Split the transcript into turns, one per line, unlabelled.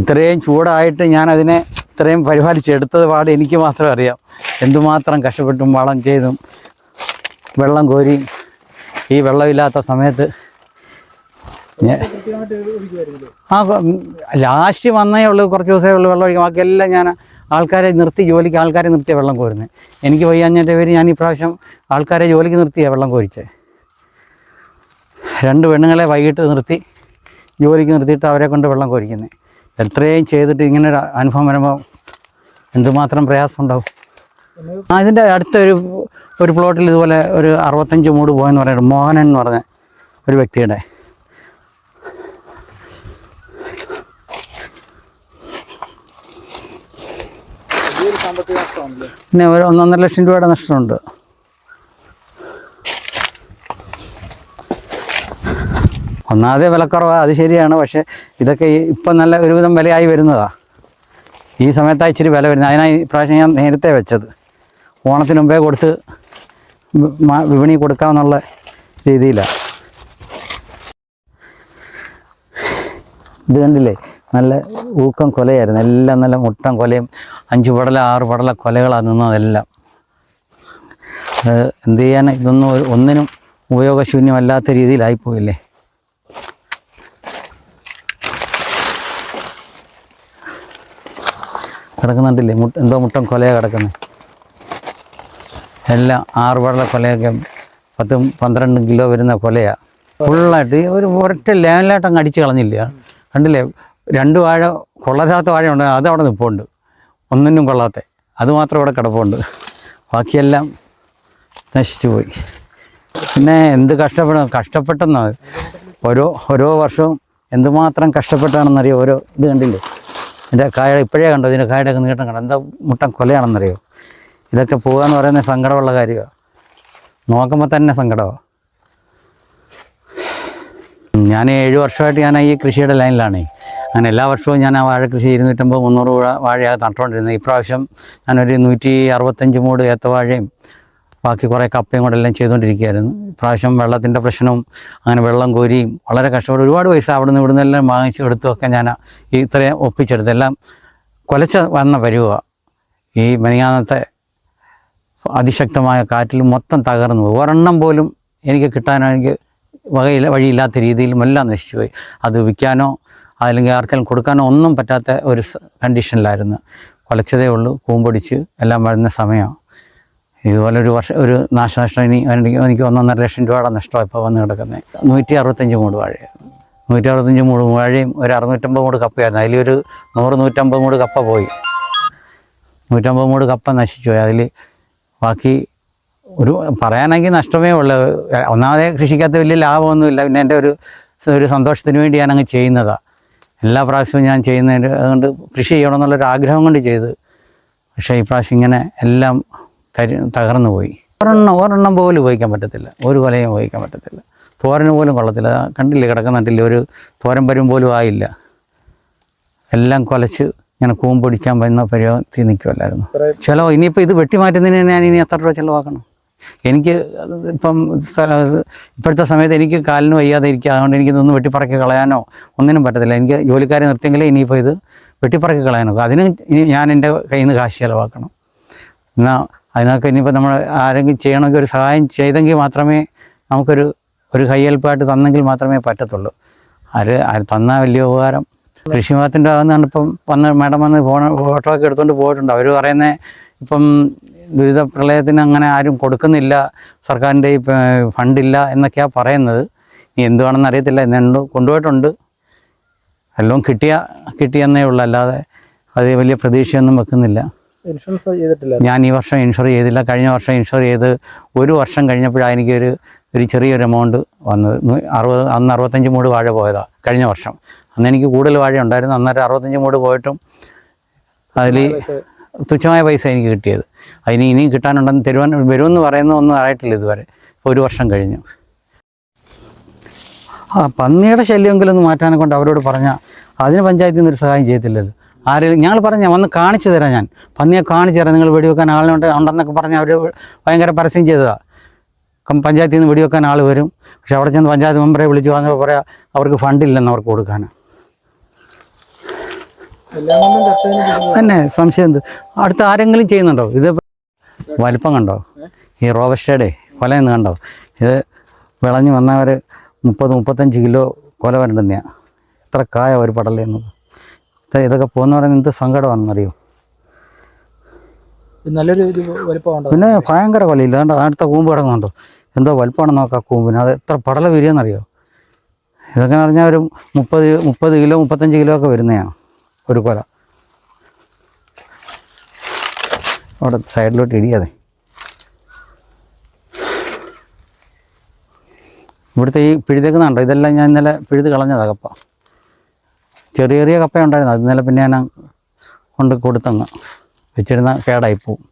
ഇത്രയും ചൂടായിട്ട് ഞാനതിനെ ഇത്രയും പരിപാലിച്ചെടുത്തത് പാട് എനിക്ക് മാത്രമേ അറിയാം. എന്തുമാത്രം കഷ്ടപ്പെട്ടും വളം ചെയ്തും വെള്ളം കോരി ഈ വെള്ളമില്ലാത്ത സമയത്ത് ലാസ്റ്റ് വന്നേ ഉള്ളൂ, കുറച്ച് ദിവസമേ ഉള്ളൂ വെള്ളം ഒഴിക്കും. ബാക്കിയെല്ലാം ഞാൻ ആൾക്കാരെ നിർത്തിയ വെള്ളം കോരുന്നത്. എനിക്ക് വയ്യാഞ്ഞിട്ട് പേര് ഞാൻ ഇപ്രാവശ്യം ആൾക്കാരെ ജോലിക്ക് നിർത്തിയാണ് വെള്ളം കോരിച്ചത്. 2 പെണ്ണുങ്ങളെ വൈകിട്ട് ജോലിക്ക് നിർത്തിയിട്ട് അവരെ കൊണ്ട് വെള്ളം കോരിക്കുന്നത്. എത്രയും ചെയ്തിട്ട് ഇങ്ങനെ ഒരു അനുഭവം വരുമ്പോൾ എന്തുമാത്രം പ്രയാസം ഉണ്ടാവും. ഇതിൻ്റെ അടുത്തൊരു പ്ലോട്ടിൽ ഇതുപോലെ ഒരു 65 മൂട് പോയെന്ന് പറയുന്നത് മോഹനൻ എന്ന് പറഞ്ഞ ഒരു വ്യക്തിയുടെ. പിന്നെ ഒരു 1.5 ലക്ഷം രൂപയുടെ നഷ്ടമുണ്ട്. ഒന്നാമതേ വിലക്കുറവാണ്, അത് ശരിയാണ്. പക്ഷേ ഇതൊക്കെ ഇപ്പം നല്ല ഒരുവിധം വിലയായി വരുന്നതാണ്. ഈ സമയത്താണ് ഇച്ചിരി വില വരുന്നത്. അതിനായി ഇപ്രാവശ്യം ഞാൻ നേരത്തെ വെച്ചത്, ഓണത്തിന് മുമ്പേ കൊടുത്ത് വിപണി കൊടുക്കാമെന്നുള്ള രീതിയിലാണ്. ഇത് കണ്ടില്ലേ, നല്ല ഊക്കം കൊലയായിരുന്നു. എല്ലാം നല്ല മുട്ടൻ കൊലയും 5 പടല 6 പടല കൊലകളാണ് നിന്നതെല്ലാം. എന്ത് ചെയ്യാൻ, ഇതൊന്നും ഒന്നിനും ഉപയോഗശൂന്യമല്ലാത്ത രീതിയിലായിപ്പോയില്ലേ. കിടക്കുന്നുണ്ടില്ലേ, എന്തോ മുട്ടൻ കൊലയാണ് കിടക്കുന്നത്. എല്ലാം 6 പടല കൊലയൊക്കെ 10-12 കിലോ വരുന്ന കൊലയാണ്. ഫുള്ളായിട്ട് ഒരൊറ്റ ലേവലായിട്ട് അങ്ങ് അടിച്ച് കളഞ്ഞില്ല. കണ്ടില്ലേ, 2 വാഴ കൊള്ളാത്ത വാഴയുണ്ട്, അത് അവിടെ നിൽപ്പുണ്ട്. ഒന്നിനും കൊള്ളാത്ത അതുമാത്രം ഇവിടെ കിടപ്പുണ്ട്. ബാക്കിയെല്ലാം നശിച്ചു പോയി. പിന്നെ എന്ത് കഷ്ടപ്പെട്ടെന്നാ ഓരോ വർഷവും എന്തുമാത്രം കഷ്ടപ്പെട്ടാണെന്നറിയോ. ഇത് കണ്ടില്ലേ, എൻ്റെ കായ ഇപ്പോഴേ കണ്ടോ, ഇതിൻ്റെ കായയുടെയൊക്കെ നീട്ടം കണ്ടോ, എന്താ മുട്ടൻ കൊലയാണെന്നറിയോ. ഇതൊക്കെ പോകാമെന്ന് പറയുന്നത് സങ്കടമുള്ള കാര്യമാണ്. നോക്കുമ്പോൾ തന്നെ സങ്കടമാണ്. ഞാൻ 7 വർഷമായിട്ട് ഞാൻ ഈ കൃഷിയുടെ ലൈനിലാണേ. അങ്ങനെ എല്ലാ വർഷവും ഞാൻ ആ വാഴ കൃഷി 250-300 വാഴയാണ് നട്ടുകൊണ്ടിരുന്നത്. ഇപ്രാവശ്യം ഞാനൊരു 165 മൂട് ഏത്തവാഴയും ബാക്കി കുറേ കപ്പയും കൂടെ എല്ലാം ചെയ്തുകൊണ്ടിരിക്കുകയായിരുന്നു. ഇപ്രാവശ്യം വെള്ളത്തിൻ്റെ പ്രശ്നവും അങ്ങനെ വെള്ളം കോരിയും വളരെ കഷ്ടപ്പെട്ട് ഒരുപാട് പൈസ അവിടെ നിന്ന് ഇവിടുന്ന് എല്ലാം വാങ്ങിച്ച് എടുത്തുമൊക്കെ ഞാൻ ഇത്രയും ഒപ്പിച്ചെടുത്ത് എല്ലാം കൊലച്ച വന്ന പരുവമാണ്. ഈ മെനിങ്ങാന്നത്തെ അതിശക്തമായ കാറ്റിൽ മൊത്തം തകർന്നു പോയി. ഒരെണ്ണം പോലും എനിക്ക് കിട്ടാനെനിക്ക് വഴിയില്ലാത്ത രീതിയിലും എല്ലാം നശിച്ചു പോയി. അത് വിൽക്കാനോ അല്ലെങ്കിൽ ആർക്കെങ്കിലും കൊടുക്കാനോ ഒന്നും പറ്റാത്ത ഒരു കണ്ടീഷനിലായിരുന്നു. കൊലച്ചതേ ഉള്ളൂ, കൂമ്പൊടിച്ച് എല്ലാം വരുന്ന സമയമാണ്. ഇതുപോലെ ഒരു നാശനഷ്ടം എനിക്ക് 1.5 ലക്ഷം രൂപയുടെ നഷ്ടമാണ് ഇപ്പോൾ വന്ന് കിടക്കുന്നത്. 165 മൂട് വാഴയായിരുന്നു. 165 മൂട് വാഴയും ഒരു 650 മൂട് കപ്പയായിരുന്നു. അതിലൊരു 100-150 മൂട് കപ്പ പോയി. 150 മൂട് കപ്പ നശിച്ചു പോയി. അതിൽ ബാക്കി പറയാനെങ്കിൽ നഷ്ടമേ ഉള്ളൂ. ഒന്നാമതേ കൃഷിക്കകത്ത് വലിയ ലാഭമൊന്നുമില്ല. പിന്നെ എൻ്റെ ഒരു സന്തോഷത്തിന് വേണ്ടി ഞാനങ്ങ് ചെയ്യുന്നതാണ്. എല്ലാ പ്രാവശ്യവും ഞാൻ ചെയ്യുന്നതിന് അതുകൊണ്ട് കൃഷി ചെയ്യണമെന്നുള്ളൊരു ആഗ്രഹം കൊണ്ട് ചെയ്ത്. പക്ഷേ ഈ പ്രാവശ്യം ഇങ്ങനെ എല്ലാം തകർന്നു പോയി. ഒരെണ്ണം പോലും ഉപയോഗിക്കാൻ പറ്റത്തില്ല, ഒരു കൊലയും ഉപയോഗിക്കാൻ പറ്റത്തില്ല. തോരന് പോലും കൊള്ളത്തില്ല. കണ്ടില്ലേ, കിടക്കുന്നുണ്ടില്ല, ഒരു തോരൻ പരും പോലും ആയില്ല. എല്ലാം കൊലച്ച് ഇങ്ങനെ കൂമ്പൊടിക്കാൻ പറ്റുന്ന പരിപാടി നിൽക്കുമല്ലായിരുന്നു. ചിലവ് ഇനിയിപ്പോൾ ഇത് വെട്ടിമാറ്റുന്നതിന് ഞാൻ ഇനി എത്ര രൂപ ചിലവാക്കണം? എനിക്ക് ഇപ്പോഴത്തെ സമയത്ത് എനിക്ക് കാലിന് വയ്യാതെ ഇരിക്കുക. അതുകൊണ്ട് എനിക്കിതൊന്നും വെട്ടിപ്പറക്കി കളയാനോ ഒന്നിനും പറ്റത്തില്ല. എനിക്ക് ജോലിക്കാരെ നിർത്തിയെങ്കിലേ ഇനിയിപ്പോൾ ഇത് വെട്ടിപ്പറക്കി കളയാനോ. അതിന് ഞാൻ എൻ്റെ കയ്യിൽ നിന്ന് കാശ് ചിലവാക്കണം. എന്നാൽ അതിനൊക്കെ ഇനിയിപ്പോൾ നമ്മൾ ആരെങ്കിലും ചെയ്യണമെങ്കിൽ ഒരു സഹായം ചെയ്തെങ്കിൽ മാത്രമേ നമുക്കൊരു കയ്യേൽപ്പായിട്ട് തന്നെങ്കിൽ മാത്രമേ പറ്റത്തുള്ളൂ. ആര് തന്നാൽ വലിയ ഉപകാരം. കൃഷി വിഭാഗത്തിൻ്റെ ആകുന്നതാണ്. ഇപ്പം മേഡം വന്ന് ഫോട്ടോ ഒക്കെ എടുത്തുകൊണ്ട് പോയിട്ടുണ്ട്. അവർ പറയുന്നത് ഇപ്പം ദുരിത പ്രളയത്തിന് അങ്ങനെ ആരും കൊടുക്കുന്നില്ല, സർക്കാരിൻ്റെ ഫണ്ടില്ല എന്നൊക്കെയാണ് പറയുന്നത്. ഇനി എന്തുവാണെന്ന് അറിയത്തില്ല. എന്നെ കൊണ്ടുപോയിട്ടുണ്ട്. എല്ലാം കിട്ടിയെന്നേ ഉള്ളൂ, അല്ലാതെ അത് വലിയ പ്രതീക്ഷയൊന്നും വെക്കുന്നില്ല.
ഇൻഷുറൻസ് ചെയ്തിട്ടില്ല.
ഞാൻ ഈ വർഷം ഇൻഷുർ ചെയ്തില്ല. കഴിഞ്ഞ വർഷം ഇൻഷുർ ചെയ്ത് 1 വർഷം കഴിഞ്ഞപ്പോഴാണ് എനിക്കൊരു ചെറിയൊരു എമൗണ്ട് വന്നത്. അന്ന് 65 മൂട് വാഴ പോയതാണ് കഴിഞ്ഞ വർഷം. അന്ന് എനിക്ക് കൂടുതൽ വാഴ ഉണ്ടായിരുന്നു. അന്നേരം 65 മൂട് പോയിട്ടും അതിൽ തുച്ഛമായ പൈസ എനിക്ക് കിട്ടിയത്. അതിന് ഇനിയും കിട്ടാനുണ്ടെന്ന് വരുമെന്ന് പറയുന്ന ഒന്നും ആയിട്ടില്ല ഇതുവരെ. 1 വർഷം കഴിഞ്ഞു. പന്നിയുടെ ശല്യമെങ്കിലും ഒന്ന് മാറ്റാനെ കൊണ്ട് അവരോട് പറഞ്ഞാൽ അതിന് പഞ്ചായത്തിൽ നിന്നൊരു സഹായം ചെയ്യത്തില്ലല്ലോ. ആരെങ്കിലും ഞങ്ങൾ പറഞ്ഞാൽ വന്ന് കാണിച്ചു തരാം, ഞാൻ പന്നിയെ കാണിച്ചു തരാം, നിങ്ങൾ വെടിവെക്കാൻ ഉണ്ടെന്നൊക്കെ പറഞ്ഞ് അവർ ഭയങ്കര പരസ്യം ചെയ്തതാണ്. പഞ്ചായത്തിൽ നിന്ന് വെടിവെക്കാൻ ആൾ വരും. പക്ഷെ അവിടെ ചെന്ന് പഞ്ചായത്ത് മെമ്പറെ വിളിച്ച് പറഞ്ഞപ്പോൾ പറയാം അവർക്ക് ഫണ്ടില്ലെന്ന് അവർക്ക് കൊടുക്കാൻ. തന്നെ സംശയം എന്ത്? അടുത്ത് ആരെങ്കിലും ചെയ്യുന്നുണ്ടോ? ഇത് വലിപ്പം കണ്ടോ? ഈ റോബസ്റ്റയുടെ കൊല എന്ന് കണ്ടോ? ഇത് വിളഞ്ഞ് വന്നവർ 30-35 കിലോ കൊല വരണ്ടെന്നെയാണ്. എത്ര കായ ഒരു പടലെന്നത്. ഇതൊക്കെ പോകുന്ന പറയുന്നത് എന്ത് സങ്കടമാണെന്നറിയോ?
നല്ലൊരു വലിപ്പമുണ്ടോ?
പിന്നെ ഭയങ്കര കൊലയില്ല. അതുകൊണ്ട് അടുത്ത കൂമ്പ് കിടക്കുന്നുണ്ടോ? എന്തോ വലിപ്പമാണെന്ന് നോക്കാം കൂമ്പിന്. അത് എത്ര പടല വിരിയെന്നറിയോ? ഇതൊക്കെ എന്ന് പറഞ്ഞാൽ ഒരു 30 കിലോ 35 കിലോ ഒക്കെ വരുന്നതാണ് ഒരു കൊല. അവിടെ സൈഡിലോട്ട് ഇടിയാതെ. ഇവിടുത്തെ ഈ പിഴുതേക്കുന്നുണ്ടോ? ഇതെല്ലാം ഞാൻ ഇന്നലെ പിഴുത് കളഞ്ഞതാണ് കപ്പ. ചെറിയ ചെറിയ കപ്പ ഉണ്ടായിരുന്നു. അത് ഇന്നലെ പിന്നെ ഞാൻ കൊണ്ട് കൊടുത്തങ്ങ് വെച്ചിരുന്ന കേടായിപ്പോവും.